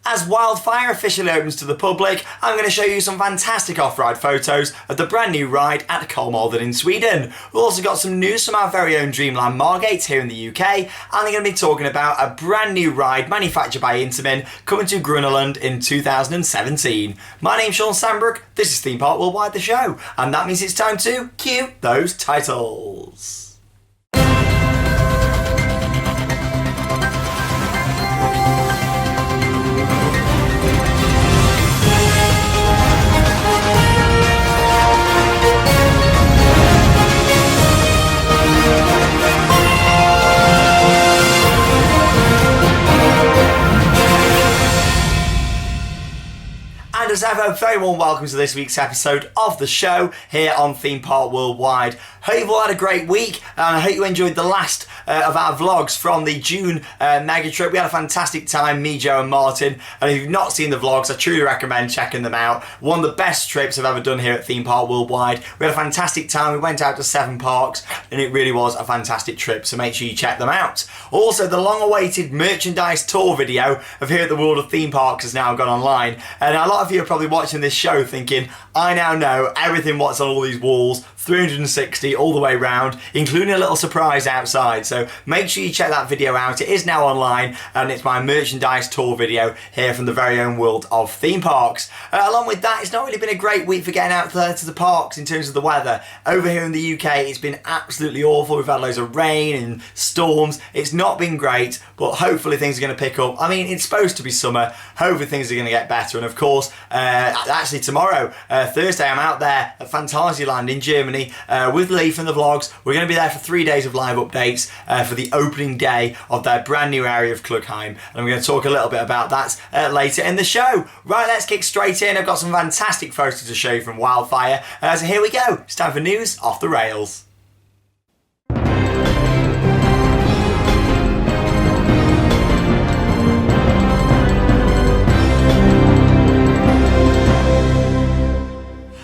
As Wildfire officially opens to the public, I'm going to show you some fantastic off-ride photos of the brand new ride at Kolmården in Sweden. We've also got some news from our very own Dreamland Margate here in the UK, and they're going to be talking about a brand new ride manufactured by Intamin coming to Grunneland in 2017. My name's Shawn Sanbrooke, this is Theme Park Worldwide the show, and that means it's time to cue those titles. And as ever, very warm welcome to this week's episode of the show here on Theme Park Worldwide. Hope you've all had a great week, and I hope you enjoyed the last of our vlogs from the June mega trip. We had a fantastic time, me, Joe and Martin, and if you've not seen the vlogs, I truly recommend checking them out. One of the best trips I've ever done here at Theme Park Worldwide. We had a fantastic time, we went out to 7 parks, and it really was a fantastic trip, so make sure you check them out. Also, the long-awaited merchandise tour video of Here at the World of Theme Parks has now gone online, and a lot of you are probably watching this show thinking, I now know everything what's on all these walls, 360 all the way round, including a little surprise outside. So make sure you check that video out. It is now online, and it's my merchandise tour video here from the very own world of theme parks. Along with that, it's not really been a great week for getting out there to the parks in terms of the weather. Over here in the UK, it's been absolutely awful. We've had loads of rain and storms. It's not been great, but hopefully things are going to pick up. I mean, it's supposed to be summer. Hopefully things are going to get better. And of course, actually tomorrow, Thursday, I'm out there at Phantasialand in Germany with Lee from the vlogs. We're going to be there for 3 days of live updates for the opening day of their brand new area of Klugheim, and I'm going to talk a little bit about that later in the show. Right, let's kick straight in. I've got some fantastic photos to show you from Wildfire, so here we go. It's time for news off the rails.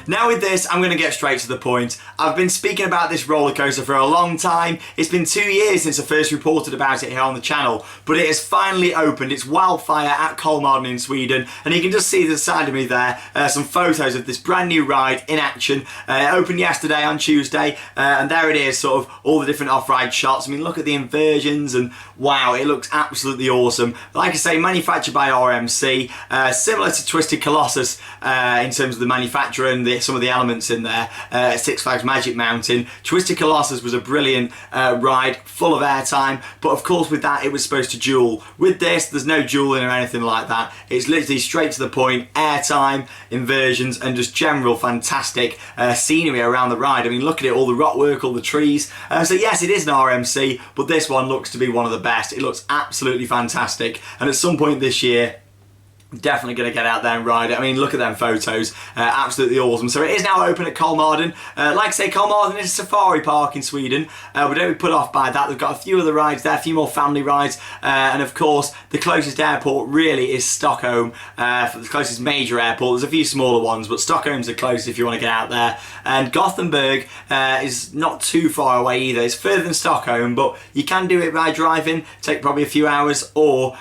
Now with this, I'm going to get straight to the point. I've been speaking about this roller coaster for a long time. It's been 2 years since I first reported about it here on the channel, but it has finally opened. It's Wildfire at Kolmården in Sweden, and you can just see to the side of me there some photos of this brand new ride in action. It opened yesterday on Tuesday, and there it is, sort of all the different off-ride shots. I mean, look at the inversions, and wow, it looks absolutely awesome. Like I say, manufactured by RMC, similar to Twisted Colossus in terms of the manufacturer and some of the elements in there. Six Flags Magic Mountain. Twisted Colossus was a brilliant ride, full of airtime, but of course with that it was supposed to duel. With this, there's no dueling or anything like that. It's literally straight to the point, airtime, inversions, and just general fantastic scenery around the ride. I mean, look at it, all the rock work, all the trees. So yes, it is an RMC, but this one looks to be one of the best. It looks absolutely fantastic, and at some point this year, definitely going to get out there and ride it. I mean, look at them photos. Absolutely awesome. So it is now open at Kolmården. Like I say, Kolmården is a safari park in Sweden. But don't be put off by that. They've got a few other rides there, a few more family rides. And of course, the closest airport really is Stockholm. For the closest major airport. There's a few smaller ones, but Stockholm's the closest if you want to get out there. And Gothenburg is not too far away either. It's further than Stockholm, but you can do it by driving. Take probably a few hours, or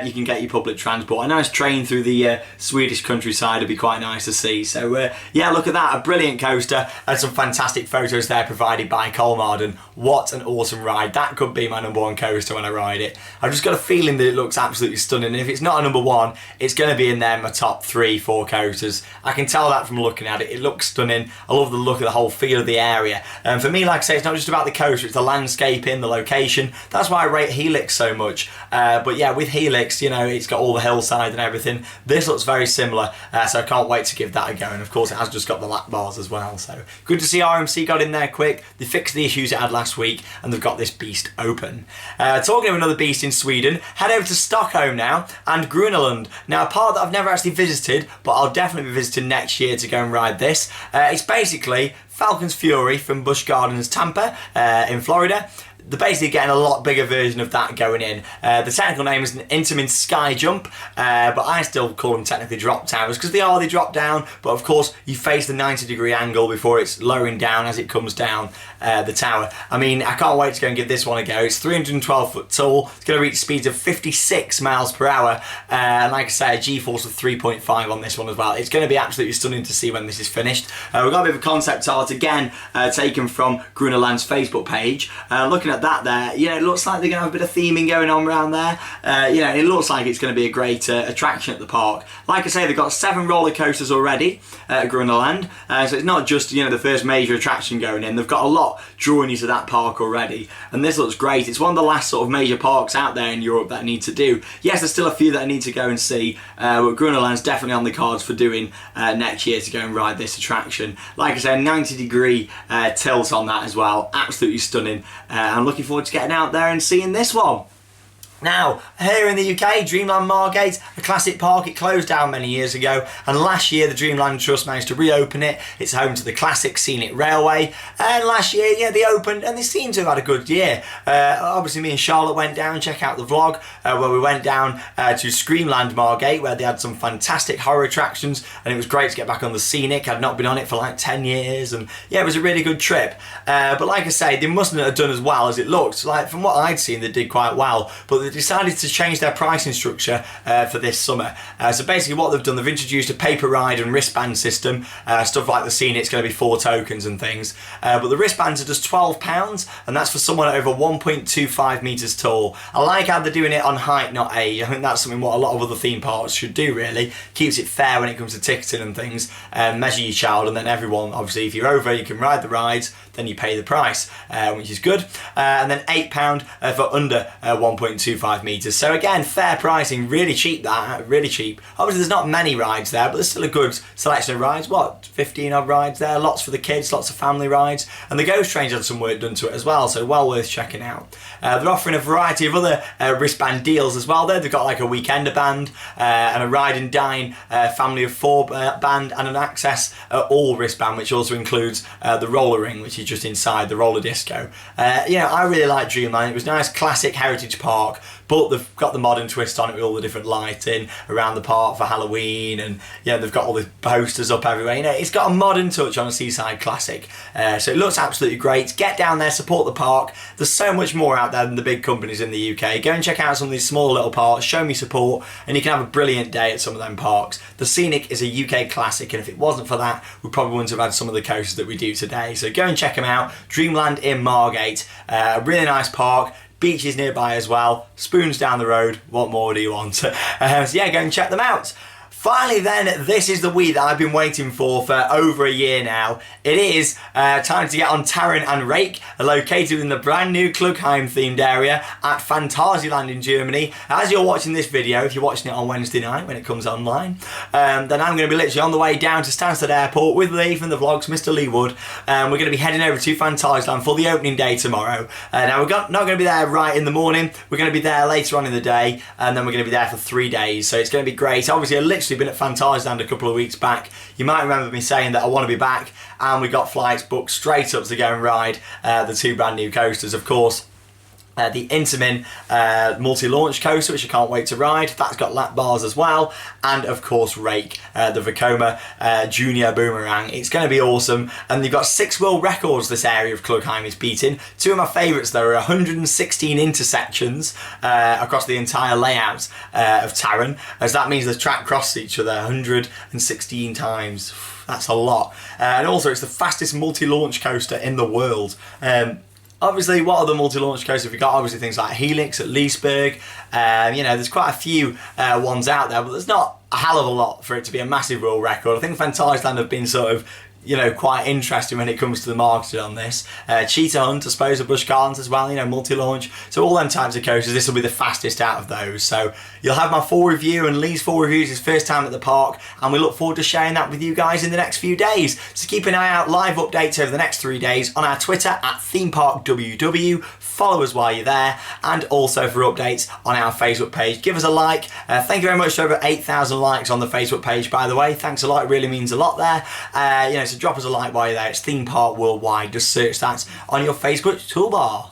you can get your public transport. A nice train through the Swedish countryside would be quite nice to see. So yeah, look at that, a brilliant coaster, and some fantastic photos there provided by Kolmården. What an awesome ride. That could be my #1 coaster when I ride it. I've just got a feeling that it looks absolutely stunning, and if it's not a #1, it's going to be in there my top 3-4 coasters. I can tell that from looking at it. It looks stunning. I love the look of the whole feel of the area, and for me, like I say, it's not just about the coaster, it's the landscaping, the location. That's why I rate Helix so much. But yeah, with Helix, you know, it's got all the hillside and everything. This looks very similar, so I can't wait to give that a go, and of course it has just got the lap bars as well, so good to see RMC got in there quick. They fixed the issues it had last week, and they've got this beast open. Talking of another beast in Sweden, head over to Stockholm now, and Grunneland. Now, a park that I've never actually visited, but I'll definitely be visiting next year to go and ride this. It's basically Falcon's Fury from Busch Gardens Tampa in Florida. they're basically getting a lot bigger version of that going in. The technical name is an Intamin Sky Jump, but I still call them technically drop towers because they drop down, but of course you face the 90-degree angle before it's lowering down as it comes down the tower. I mean, I can't wait to go and give this one a go. It's 312 foot tall, it's going to reach speeds of 56 miles per hour, and like I say, a G-force of 3.5 on this one as well. It's going to be absolutely stunning to see when this is finished. We've got a bit of a concept art again, taken from Grunerland's Facebook page. Looking at that there, you know, it looks like they're going to have a bit of theming going on around there. You know, it looks like it's going to be a great attraction at the park. Like I say, they've got 7 roller coasters already at Grunerland, so it's not just, you know, the first major attraction going in. They've got a lot drawing you to that park already, and this looks great. It's one of the last sort of major parks out there in Europe that I need to do. Yes, there's still a few that I need to go and see, but Grunerland's definitely on the cards for doing next year to go and ride this attraction. Like I say, a 90-degree tilt on that as well. Absolutely stunning. I'm looking forward to getting out there and seeing this one. Now, here in the UK, Dreamland Margate, a classic park. It closed down many years ago, and last year the Dreamland Trust managed to reopen it. It's home to the classic Scenic Railway, and last year, yeah, they opened and they seem to have had a good year. Obviously, me and Charlotte went down, check out the vlog, where we went down to Screamland Margate, where they had some fantastic horror attractions, and it was great to get back on the Scenic. I'd not been on it for like 10 years, and yeah, it was a really good trip. But like I say, they mustn't have done as well as it looked. Like, from what I'd seen, they did quite well, but they decided to change their pricing structure for this summer. So basically what they've done, they've introduced a paper ride and wristband system. Stuff like the Scenic, it's going to be 4 tokens and things. But the wristbands are just £12, and that's for someone over 1.25 metres tall. I like how they're doing it on height, not age. I think that's something what a lot of other theme parks should do, really. Keeps it fair when it comes to ticketing and things. Measure your child, and then everyone, obviously, if you're over, you can ride the rides, then you pay the price, which is good. And then £8 for under 1.25 metres. So again, fair pricing, really cheap that, really cheap. Obviously there's not many rides there, but there's still a good selection of rides. What, 15 odd rides there, lots for the kids, lots of family rides. And the Ghost Train's had some work done to it as well, so well worth checking out. They're offering a variety of other wristband deals as well there. They've got like a Weekender band, and a Ride and Dine family of 4 band, and an Access all wristband, which also includes the roller ring, which is just inside the roller disco. You know, I really like Dreamland. It was nice, classic heritage park, but they've got the modern twist on it with all the different lighting around the park for Halloween, and yeah, they've got all the posters up everywhere. You know, it's got a modern touch on a seaside classic, so it looks absolutely great. Get down there, support the park. There's so much more out there than the big companies in the UK. Go and check out some of these small little parks, show me support, and you can have a brilliant day at some of them parks. The Scenic is a UK classic, and if it wasn't for that, we probably wouldn't have had some of the coasters that we do today. So go and check them out. Dreamland in Margate, a really nice park. Beaches nearby as well, spoons down the road, what more do you want? So yeah, go and check them out. Finally then, this is the week that I've been waiting for over a year now. It is time to get on Taron and Rake, located in the brand new Klugheim themed area at Phantasialand in Germany. As you're watching this video, if you're watching it on Wednesday night when it comes online, then I'm going to be literally on the way down to Stansted Airport with Lee from the vlogs, Mr. Lee Wood. We're going to be heading over to Phantasialand for the opening day tomorrow. Now we're not going to be there right in the morning, we're going to be there later on in the day, and then we're going to be there for 3 days, so it's going to be great. Obviously I literally been at Phantasialand a couple of weeks back. You might remember me saying that I want to be back, and we got flights booked straight up to go and ride the 2 brand new coasters. Of course, the Intamin multi-launch coaster, which I can't wait to ride. That's got lap bars as well. And of course Rake, the Vekoma Junior Boomerang. It's going to be awesome. And they've got 6 world records this area of Klugheim is beating. 2 of my favourites, there are 116 intersections across the entire layout of Taron, as that means the track crosses each other 116 times. That's a lot. And also it's the fastest multi-launch coaster in the world. Obviously, what other multi-launch coasters have we got? Obviously, things like Helix at Leesburg. You know, there's quite a few ones out there, but there's not a hell of a lot for it to be a massive world record. I think Phantasialand have been sort of, you know, quite interesting when it comes to the marketing on this. Cheetah Hunt, I suppose, at Busch Gardens as well, you know, multi-launch. So all them types of coasters, this will be the fastest out of those. So you'll have my full review, and Lee's full review is his first time at the park, and we look forward to sharing that with you guys in the next few days. So keep an eye out, live updates over the next 3 days on our Twitter at ThemeParkWW. Follow us while you're there, and also for updates on our Facebook page. Give us a like. Thank you very much for over 8,000 likes on the Facebook page, by the way. Thanks a lot, it really means a lot there. You know, so drop us a like while you're there. It's Theme Park Worldwide. Just search that on your Facebook toolbar.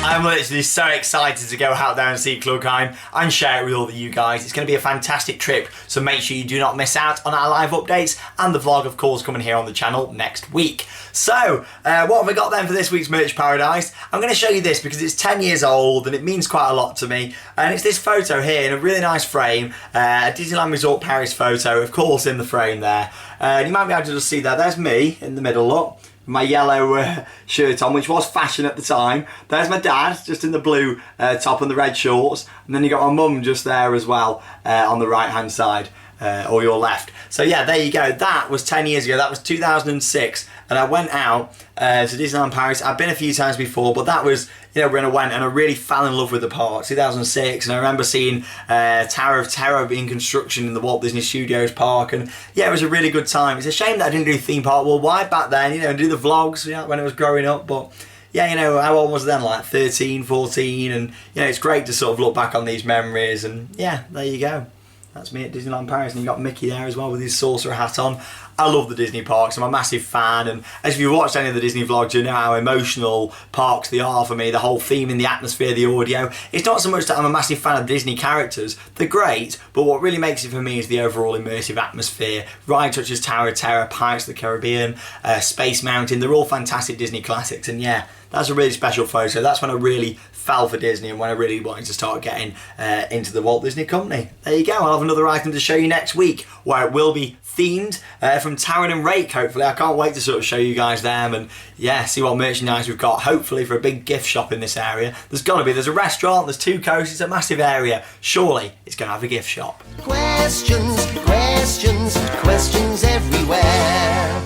I'm literally so excited to go out there and see Klugheim and share it with all of you guys. It's going to be a fantastic trip, so make sure you do not miss out on our live updates and the vlog, of course, coming here on the channel next week. So, what have I got then for this week's Merch Paradise? I'm going to show you this because it's 10 years old and it means quite a lot to me. And it's this photo here in a really nice frame, a Disneyland Resort Paris photo, of course, in the frame there. You might be able to just see that. There's me in the middle, look. My yellow shirt on, which was fashion at the time. There's my dad, just in the blue top and the red shorts. And then you got my mum just there as well, on the right hand side, or your left. So yeah, there you go. That was 10 years ago. That was 2006. And I went out to Disneyland Paris. I've been a few times before, but that was, you know, when I went and I really fell in love with the park, 2006. And I remember seeing Tower of Terror being construction in the Walt Disney Studios park. And yeah, it was a really good time. It's a shame that I didn't do Theme Park Worldwide back then, you know, and do the vlogs, you know, when I was growing up. But yeah, you know, how old was I then? Like 13, 14. And, you know, it's great to sort of look back on these memories. And yeah, there you go. That's me at Disneyland Paris, and you got Mickey there as well with his saucer hat on. I love the Disney parks. I'm a massive fan, and as you've watched any of the Disney vlogs, you know how emotional parks they are for me. The whole theme, the atmosphere, the audio. It's not so much that I'm a massive fan of Disney characters. They're great, but what really makes it for me is the overall immersive atmosphere. Rides such as Tower of Terror, Pirates of the Caribbean, Space Mountain, they're all fantastic Disney classics, and yeah, that's a really special photo. That's when I really fell for Disney and when I really wanted to start getting into the Walt Disney Company. There you go. I'll have another item to show you next week where it will be themed from Taron and Rake, hopefully. I can't wait to sort of show you guys them and yeah, see what merchandise we've got, hopefully for a big gift shop in this area. There's a restaurant, there's 2 coasts, it's a massive area. Surely it's going to have a gift shop. Questions, questions, questions everywhere.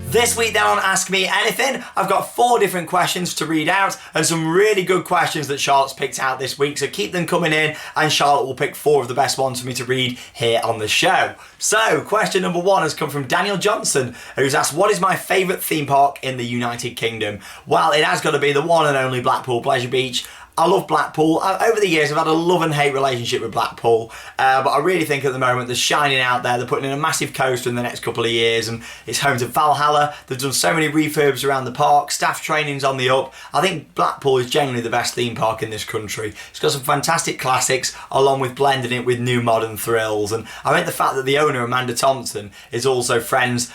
This week then on Ask Me Anything, I've got 4 different questions to read out and some really good questions that Charlotte's picked out this week, so keep them coming in and Charlotte will pick 4 of the best ones for me to read here on the show. So, question number 1 has come from Daniel Johnson, who's asked, what is my favourite theme park in the United Kingdom? Well, it has got to be the one and only Blackpool Pleasure Beach. I love Blackpool. Over the years, I've had a love and hate relationship with Blackpool, but I really think at the moment they're shining out there. They're putting in a massive coaster in the next couple of years, and it's home to Valhalla. They've done so many refurbs around the park. Staff training's on the up. I think Blackpool is genuinely the best theme park in this country. It's got some fantastic classics, along with blending it with new modern thrills. And I think the fact that the owner, Amanda Thompson, is also friends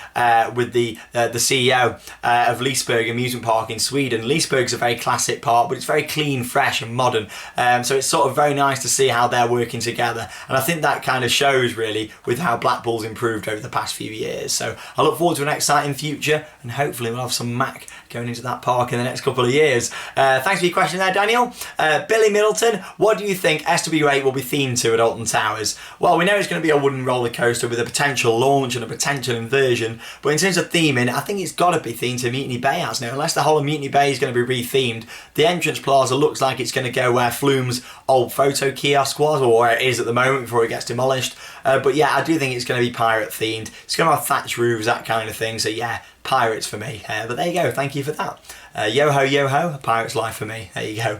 with the CEO of Liseberg Amusement Park in Sweden. Liseberg's a very classic park, but it's very clean, fresh and modern, so it's sort of very nice to see how they're working together, and I think that kind of shows really with how Blackpool's improved over the past few years. So I look forward to an exciting future, and hopefully we'll have some Mac going into that park in the next couple of years. Thanks for your question there, Daniel. Billy Middleton, what do you think SW8 will be themed to at Alton Towers? Well, we know it's going to be a wooden roller coaster with a potential launch and a potential inversion, but in terms of theming, I think it's got to be themed to Mutiny Bay House now. Unless the whole of Mutiny Bay is going to be rethemed, the entrance plaza looks like it's going to go where Flume's old photo kiosk was, or where it is at the moment before it gets demolished. But yeah, I do think it's going to be pirate themed. It's going to have thatched roofs, that kind of thing. So yeah, pirates for me. But there you go. Thank you for that. Yo ho, yo ho, a pirate's life for me. There you go.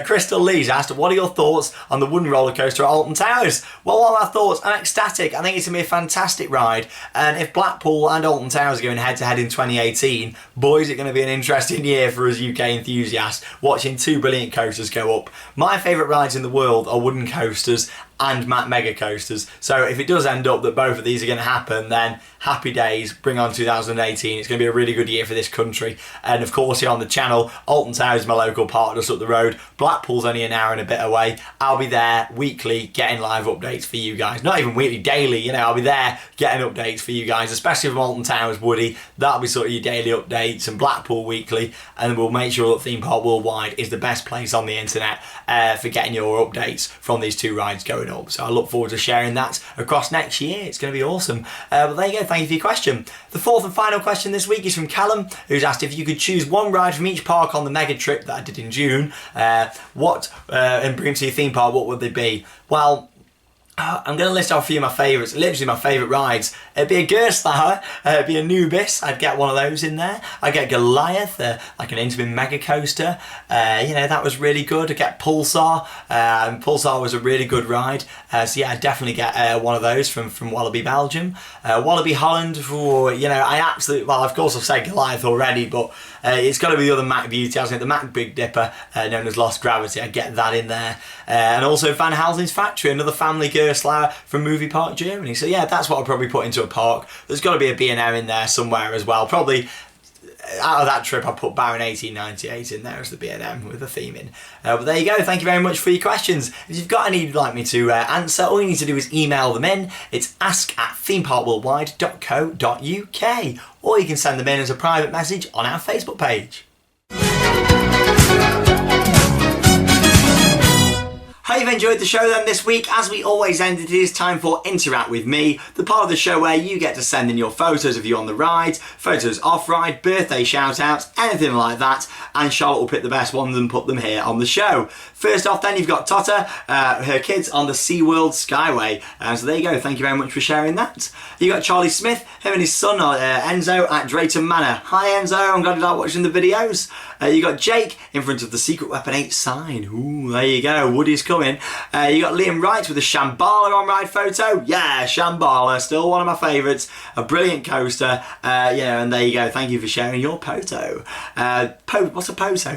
Crystal Lee's asked, what are your thoughts on the wooden roller coaster at Alton Towers? Well, what are my thoughts? I'm ecstatic. I think it's going to be a fantastic ride. And if Blackpool and Alton Towers are going head to head in 2018, boy, is it going to be an interesting year for us UK enthusiasts watching 2 brilliant coasters go up. My favourite rides in the world are wooden coasters and mega coasters. So if it does end up that both of these are going to happen, then happy days, bring on 2018. It's going to be a really good year for this country. And of course, here on the channel, Alton Towers is my local park just up the road. Blackpool's only an hour and a bit away. I'll be there weekly getting live updates for you guys. Not even weekly, daily, you know, I'll be there getting updates for you guys, especially from Alton Towers, Woody. That'll be sort of your daily updates, and Blackpool weekly, and we'll make sure that Theme Park Worldwide is the best place on the internet for getting your updates from these 2 rides going up. So I look forward to sharing that across next year. It's going to be awesome. But there you go, thank you for your question. The 4th and final question this week is from Callum, who's asked, if you could choose one ride from each park on the mega trip that I did in June, and bring them to your theme park, what would they be? Well, I'm going to list off a few of my favourites, literally my favourite rides. It'd be a Gerstlauer, it'd be a Nubis, I'd get one of those in there. I'd get Goliath, like an Intamin Mega Coaster, that was really good. I'd get Pulsar, Pulsar was a really good ride. So yeah, I'd definitely get one of those from Wallaby Belgium. Wallaby Holland, of course I've said Goliath already, but it's got to be the other Mack Beauty, hasn't it? The Mack Big Dipper, known as Lost Gravity, I'd get that in there. And also Van Helsing's Factory, another family Gerstlauer from Movie Park Germany. So yeah, that's what I'd probably put into a park. There's got to be a B&M in there somewhere as well. Probably out of that trip, I put Baron 1898 in there as the B&M with the theme in. But there you go. Thank you very much for your questions. If you've got any you'd like me to answer, all you need to do is email them in. It's ask@themeparkworldwide.co.uk, or you can send them in as a private message on our Facebook page. Hope you've enjoyed the show then this week. As we always end, it is time for Interact With Me, the part of the show where you get to send in your photos of you on the ride, photos off-ride, birthday shout-outs, anything like that, and Charlotte will pick the best ones and put them here on the show. First off then, you've got Totta, her kids on the SeaWorld Skyway. So there you go, thank you very much for sharing that. You got Charlie Smith, him and his son Enzo at Drayton Manor. Hi Enzo, I'm glad you like watching the videos. You got Jake in front of the Secret Weapon 8 sign. Ooh, there you go, Woody's coming. You got Liam Wright with a Shambhala on-ride photo. Yeah, Shambhala, still one of my favourites. A brilliant coaster. And there you go. Thank you for sharing your photo. What's a photo?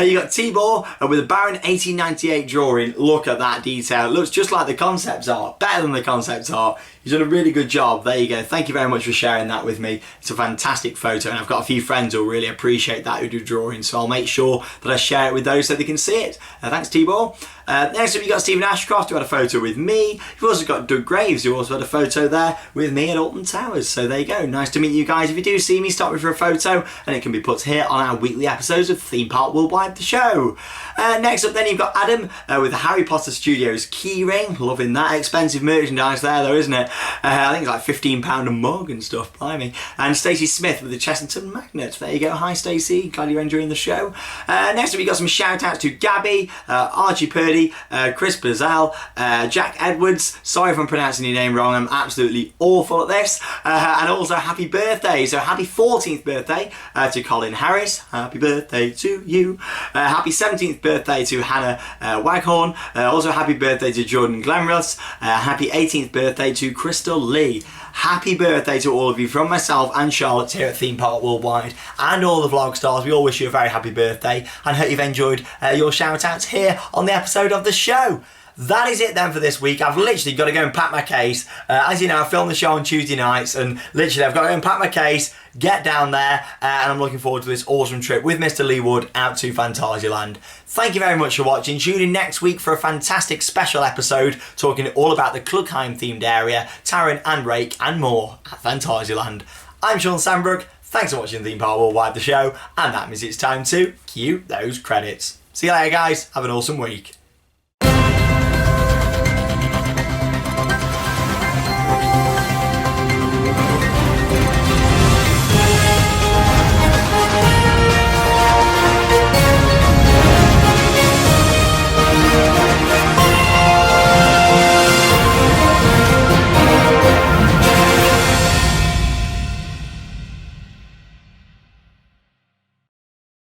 You got Tibor with a Baron 1898 drawing. Look at that detail. It looks just like the concept art. Better than the concept art. You've done a really good job. There you go. Thank you very much for sharing that with me. It's a fantastic photo, and I've got a few friends who really appreciate that, who do drawings, so I'll make sure that I share it with those so they can see it. Thanks, Tibor. Next up, you've got Stephen Ashcroft, who had a photo with me. You've also got Doug Graves, who also had a photo there with me at Alton Towers. So there you go. Nice to meet you guys. If you do see me, stop me for a photo, and it can be put here on our weekly episodes of Theme Park Worldwide, the show. Next up, then, you've got Adam with the Harry Potter Studios keyring. Loving that. Expensive merchandise there, though, isn't it? I think it's like £15 a mug and stuff, blimey. And Stacey Smith with the Chessington Magnet. There you go. Hi, Stacey. Glad you're enjoying the show. Next up, we've got some shout-outs to Gabby, Archie Purdy, Chris Bazell, Jack Edwards. Sorry if I'm pronouncing your name wrong. I'm absolutely awful at this. And also, happy birthday. So, happy 14th birthday to Colin Harris. Happy birthday to you. Happy 17th birthday to Hannah Waghorn. Also, happy birthday to Jordan Glenross. Happy 18th birthday to Crystal Lee. Happy birthday to all of you from myself and Charlotte here at Theme Park Worldwide and all the vlog stars. We all wish you a very happy birthday and hope you've enjoyed your shout outs here on the episode of the show. That is it then for this week. I've literally got to go and pack my case. As you know, I film the show on Tuesday nights, and literally I've got to go and pack my case, get down there, and I'm looking forward to this awesome trip with Mr. Lee Wood out to Phantasialand. Thank you very much for watching. Tune in next week for a fantastic special episode talking all about the Klugheim themed area, Taron and Rake and more at Phantasialand. I'm Shawn Sanbrooke. Thanks for watching Theme Park Worldwide, the show, and that means it's time to cue those credits. See you later, guys. Have an awesome week.